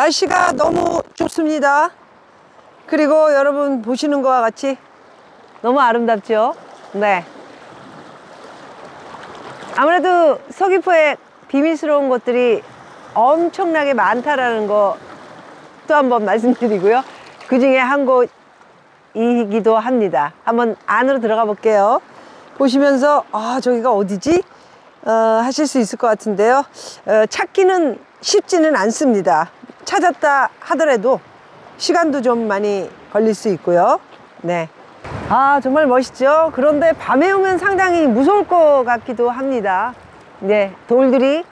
날씨가 너무 좋습니다. 그리고 여러분 보시는 것과 같이 너무 아름답죠? 네. 아무래도 서귀포에 비밀스러운 곳들이 엄청나게 많다라는 거 또 한번 말씀드리고요. 그 중에 한 곳이기도 합니다. 한번 안으로 들어가 볼게요. 보시면서 저기가 어디지? 하실 수 있을 것 같은데요. 찾기는 쉽지는 않습니다. 찾았다 하더라도 시간도 좀 많이 걸릴 수 있고요. 네. 정말 멋있죠? 그런데 밤에 오면 상당히 무서울 것 같기도 합니다. 네, 돌들이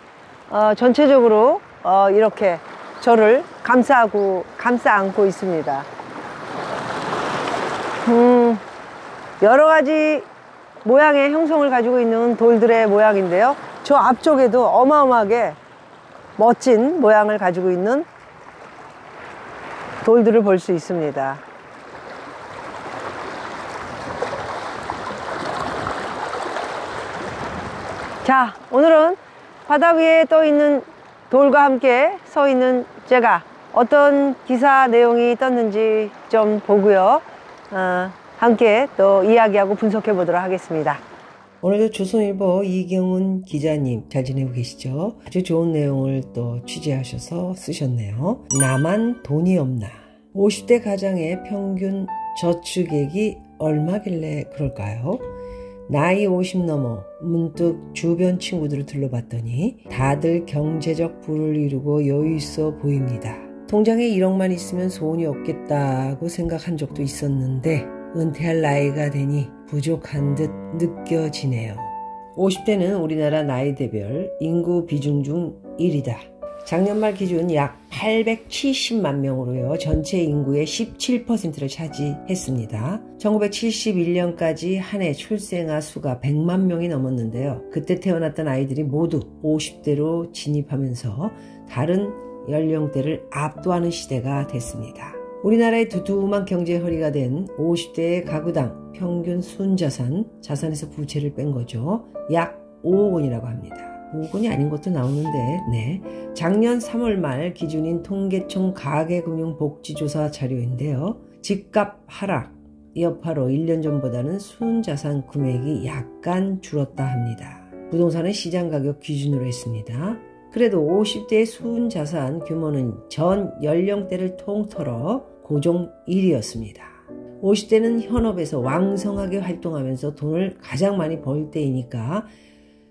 전체적으로 이렇게 저를 감싸 안고 있습니다. 여러 가지 모양의 형성을 가지고 있는 돌들의 모양인데요. 저 앞쪽에도 어마어마하게 멋진 모양을 가지고 있는 돌들을 볼 수 있습니다. 자, 오늘은 바다 위에 떠 있는 돌과 함께 서 있는 제가 어떤 기사 내용이 떴는지 좀 보고요. 함께 또 이야기하고 분석해 보도록 하겠습니다. 오늘도 조선일보 이경훈 기자님 잘 지내고 계시죠? 아주 좋은 내용을 또 취재하셔서 쓰셨네요. 나만 돈이 없나? 50대 가장의 평균 저축액이 얼마길래 그럴까요? 나이 50 넘어 문득 주변 친구들을 둘러봤더니 다들 경제적 부를 이루고 여유 있어 보입니다. 통장에 1억만 있으면 소원이 없겠다고 생각한 적도 있었는데 은퇴할 나이가 되니 부족한 듯 느껴지네요. 50대는 우리나라 나이대별 인구 비중 중 1위다. 작년 말 기준 약 870만 명으로요. 전체 인구의 17%를 차지했습니다. 1971년까지 한 해 출생아 수가 100만 명이 넘었는데요. 그때 태어났던 아이들이 모두 50대로 진입하면서 다른 연령대를 압도하는 시대가 됐습니다. 우리나라의 두툼한 경제 허리가 된 50대의 가구당 평균 순자산에서 부채를 뺀 거죠. 약 5억 원이라고 합니다. 5억 원이 아닌 것도 나오는데, 네. 작년 3월 말 기준인 통계청 가계금융복지조사 자료인데요. 집값 하락 여파로 1년 전보다는 순자산 금액이 약간 줄었다 합니다. 부동산은 시장 가격 기준으로 했습니다. 그래도 50대의 순자산 규모는 전 연령대를 통틀어 고종 1위였습니다. 50대는 현업에서 왕성하게 활동하면서 돈을 가장 많이 벌 때이니까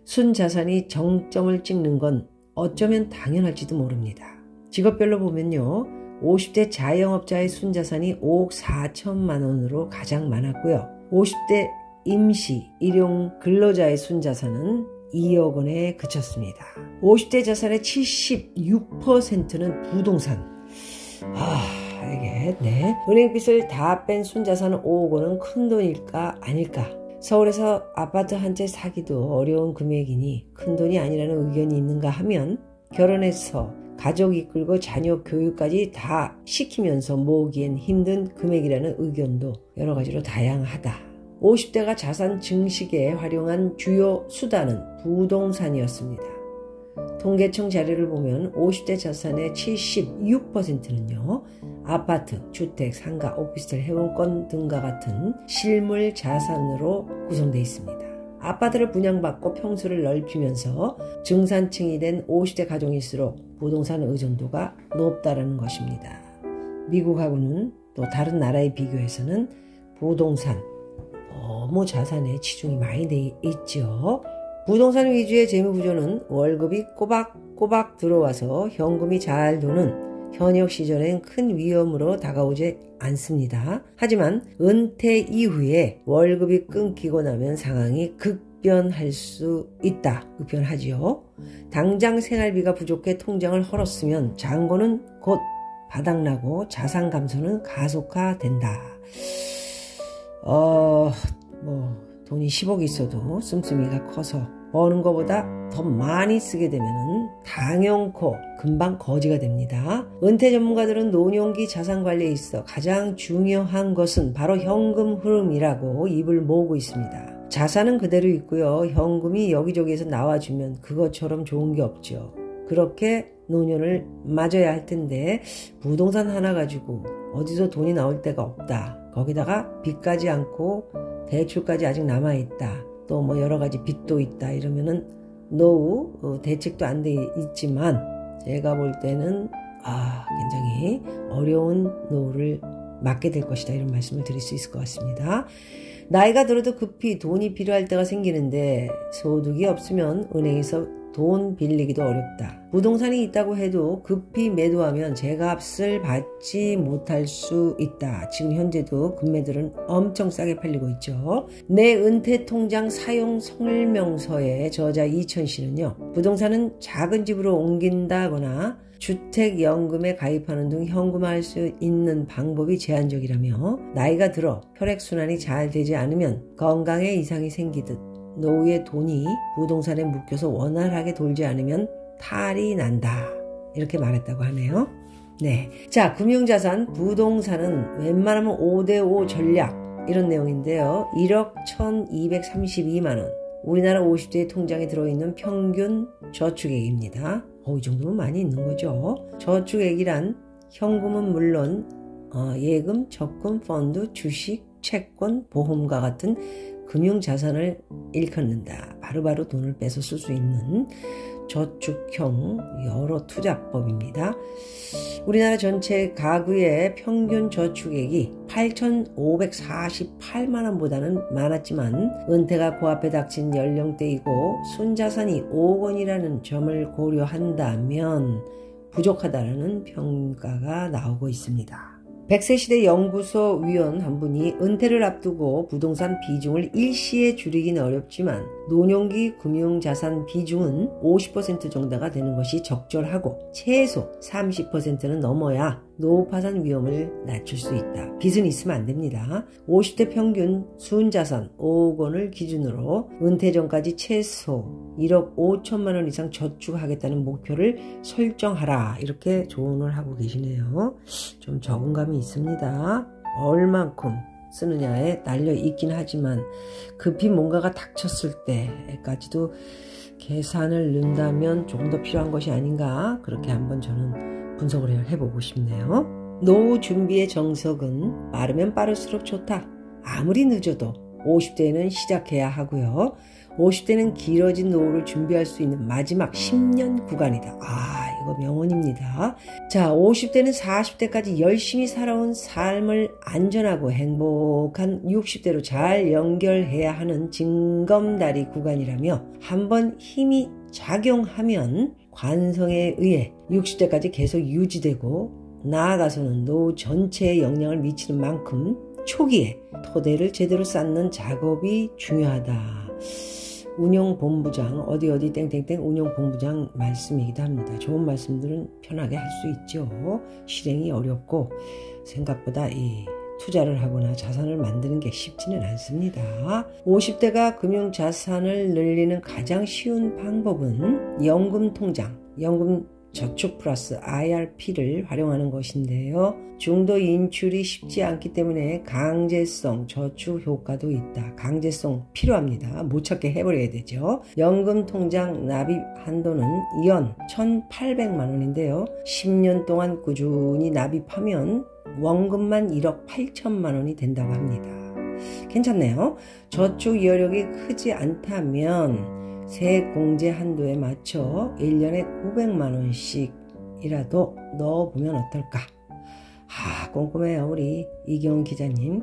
순자산이 정점을 찍는 건 어쩌면 당연할지도 모릅니다. 직업별로 보면요. 50대 자영업자의 순자산이 5억 4천만 원으로 가장 많았고요. 50대 임시, 일용 근로자의 순자산은 2억 원에 그쳤습니다. 50대 자산의 76%는 부동산. 이게 네. 은행빚을 다 뺀 순자산 5억 원은 큰돈일까 아닐까? 서울에서 아파트 한 채 사기도 어려운 금액이니 큰돈이 아니라는 의견이 있는가 하면 결혼해서 가족 이끌고 자녀 교육까지 다 시키면서 모으기엔 힘든 금액이라는 의견도 여러 가지로 다양하다. 50대가 자산 증식에 활용한 주요 수단은 부동산이었습니다. 통계청 자료를 보면 50대 자산의 76%는요. 아파트, 주택, 상가, 오피스텔, 회원권 등과 같은 실물 자산으로 구성되어 있습니다. 아파트를 분양받고 평수를 넓히면서 중산층이 된 50대 가정일수록 부동산 의존도가 높다는 것입니다. 미국하고는 또 다른 나라에 비교해서는 부동산, 너무 자산에 치중이 많이 돼 있죠. 부동산 위주의 재무구조는 월급이 꼬박꼬박 들어와서 현금이 잘 도는 현역 시절엔 큰 위험으로 다가오지 않습니다. 하지만 은퇴 이후에 월급이 끊기고 나면 상황이 급변할 수 있다. 급변하지요. 당장 생활비가 부족해 통장을 헐었으면 잔고는 곧 바닥나고 자산 감소는 가속화된다. 돈이 10억이 있어도 씀씀이가 커서 버는 것보다 더 많이 쓰게 되면 당연코 금방 거지가 됩니다. 은퇴 전문가들은 노년기 자산관리에 있어 가장 중요한 것은 바로 현금 흐름이라고 입을 모으고 있습니다. 자산은 그대로 있고요. 현금이 여기저기에서 나와주면 그것처럼 좋은 게 없죠. 그렇게 노년을 맞아야 할 텐데 부동산 하나 가지고 어디서 돈이 나올 데가 없다. 거기다가 빚까지 않고 대출까지 아직 남아있다. 또 뭐 여러 가지 빚도 있다. 이러면은 노후 대책도 안 돼 있지만 제가 볼 때는 굉장히 어려운 노후를 맞게 될 것이다. 이런 말씀을 드릴 수 있을 것 같습니다. 나이가 들어도 급히 돈이 필요할 때가 생기는데 소득이 없으면 은행에서 돈 빌리기도 어렵다. 부동산이 있다고 해도 급히 매도하면 제값을 받지 못할 수 있다. 지금 현재도 금매들은 엄청 싸게 팔리고 있죠. 내 은퇴통장 사용 설명서의 저자 이천씨는요. 부동산은 작은 집으로 옮긴다거나 주택연금에 가입하는 등 현금화할 수 있는 방법이 제한적이라며 나이가 들어 혈액순환이 잘 되지 않으면 건강에 이상이 생기듯 노후의 돈이 부동산에 묶여서 원활하게 돌지 않으면 탈이 난다. 이렇게 말했다고 하네요. 네. 자, 금융자산, 부동산은 웬만하면 5대5 전략 이런 내용인데요. 1억 1232만원. 우리나라 50대의 통장에 들어있는 평균 저축액입니다. 이 정도면 많이 있는 거죠. 저축액이란 현금은 물론 예금, 적금, 펀드, 주식, 채권, 보험과 같은 금융자산을 일컫는다. 바로바로 돈을 빼서 쓸 수 있는 저축형 여러 투자법입니다. 우리나라 전체 가구의 평균 저축액이 8,548만원보다는 많았지만 은퇴가 코앞에 닥친 연령대이고 순자산이 5억 원이라는 점을 고려한다면 부족하다는 평가가 나오고 있습니다. 100세 시대 연구소 위원 한 분이 은퇴를 앞두고 부동산 비중을 일시에 줄이기는 어렵지만 노년기 금융자산 비중은 50% 정도가 되는 것이 적절하고 최소 30%는 넘어야 노후 파산 위험을 낮출 수 있다. 빚은 있으면 안 됩니다. 50대 평균 순자산 5억 원을 기준으로 은퇴 전까지 최소 1억 5천만 원 이상 저축하겠다는 목표를 설정하라. 이렇게 조언을 하고 계시네요. 좀 적응감이 있습니다. 얼만큼 쓰느냐에 달려 있긴 하지만 급히 뭔가가 닥쳤을 때까지도 계산을 넣는다면 조금 더 필요한 것이 아닌가, 그렇게 한번 저는 분석을 해보고 싶네요. 노후 준비의 정석은 빠르면 빠를수록 좋다. 아무리 늦어도 50대에는 시작해야 하고요. 50대는 길어진 노후를 준비할 수 있는 마지막 10년 구간이다. 이거 명언입니다. 자, 50대는 40대까지 열심히 살아온 삶을 안전하고 행복한 60대로 잘 연결해야 하는 징검다리 구간이라며 한번 힘이 작용하면 관성에 의해 60대까지 계속 유지되고 나아가서는 노후 전체에 영향을 미치는 만큼 초기에 토대를 제대로 쌓는 작업이 중요하다. 운영본부장, 어디 땡땡땡 운영본부장 말씀이기도 합니다. 좋은 말씀들은 편하게 할 수 있죠. 실행이 어렵고 생각보다 이 투자를 하거나 자산을 만드는 게 쉽지는 않습니다. 50대가 금융자산을 늘리는 가장 쉬운 방법은 연금통장, 연금 저축 플러스 IRP를 활용하는 것인데요. 중도 인출이 쉽지 않기 때문에 강제성 저축 효과도 있다. 강제성 필요합니다. 못 찾게 해버려야 되죠. 연금통장 납입 한도는 연 1,800만 원인데요. 10년 동안 꾸준히 납입하면 원금만 1억 8천만 원이 된다고 합니다. 괜찮네요. 저축 여력이 크지 않다면 세공제 한도에 맞춰 1년에 900만 원씩이라도 넣어보면 어떨까? 꼼꼼해요, 우리 이경훈 기자님.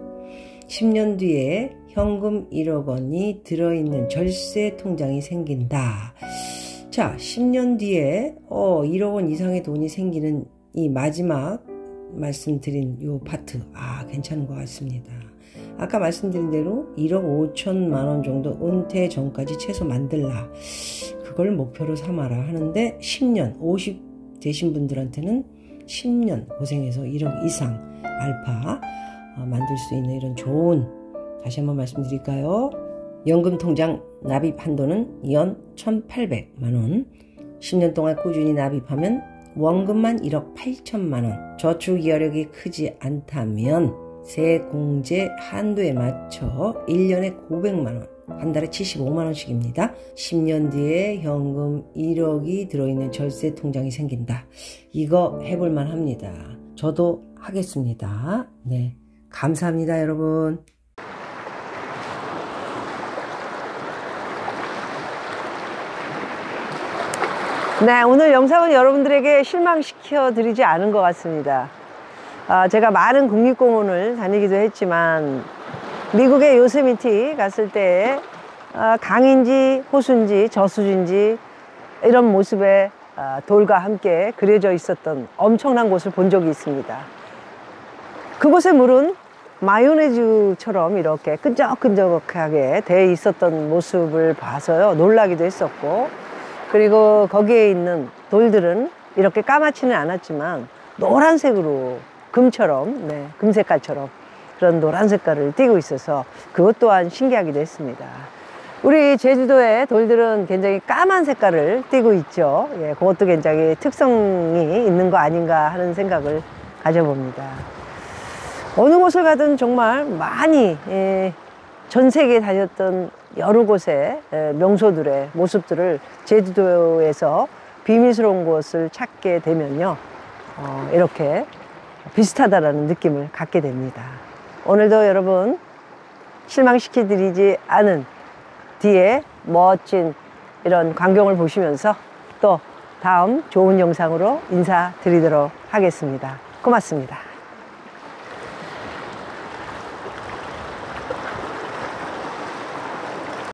10년 뒤에 현금 1억 원이 들어있는 절세 통장이 생긴다. 자, 10년 뒤에 1억 원 이상의 돈이 생기는 이 마지막 말씀드린 요 파트, 괜찮은 것 같습니다. 아까 말씀드린 대로 1억 5천만 원 정도 은퇴 전까지 최소 만들라. 그걸 목표로 삼아라 하는데 10년, 50 되신 분들한테는 10년 고생해서 1억 이상 알파 만들 수 있는 이런 좋은, 다시 한번 말씀드릴까요? 연금통장 납입 한도는 연 1,800만 원. 10년 동안 꾸준히 납입하면 원금만 1억 8천만 원. 저축 여력이 크지 않다면 세공제 한도에 맞춰 1년에 900만 원, 한 달에 75만 원씩입니다. 10년 뒤에 현금 1억이 들어있는 절세 통장이 생긴다. 이거 해볼만 합니다. 저도 하겠습니다. 네, 감사합니다, 여러분. 네, 오늘 영상은 여러분들에게 실망시켜 드리지 않은 것 같습니다. 제가 많은 국립공원을 다니기도 했지만 미국의 요세미티 갔을 때 강인지 호수인지 저수지인지 이런 모습의 돌과 함께 그려져 있었던 엄청난 곳을 본 적이 있습니다. 그곳의 물은 마요네즈처럼 이렇게 끈적끈적하게 돼 있었던 모습을 봐서요, 놀라기도 했었고, 그리고 거기에 있는 돌들은 이렇게 까맣지는 않았지만 노란색으로 금처럼, 네, 금색깔처럼 그런 노란 색깔을 띠고 있어서 그것 또한 신기하기도 했습니다. 우리 제주도의 돌들은 굉장히 까만 색깔을 띠고 있죠. 예, 그것도 굉장히 특성이 있는 거 아닌가 하는 생각을 가져봅니다. 어느 곳을 가든 정말 많이 전 세계에 다녔던 여러 곳의 명소들의 모습들을 제주도에서 비밀스러운 곳을 찾게 되면요, 이렇게 비슷하다라는 느낌을 갖게 됩니다. 오늘도 여러분 실망시켜드리지 않은 뒤에 멋진 이런 광경을 보시면서 또 다음 좋은 영상으로 인사드리도록 하겠습니다. 고맙습니다.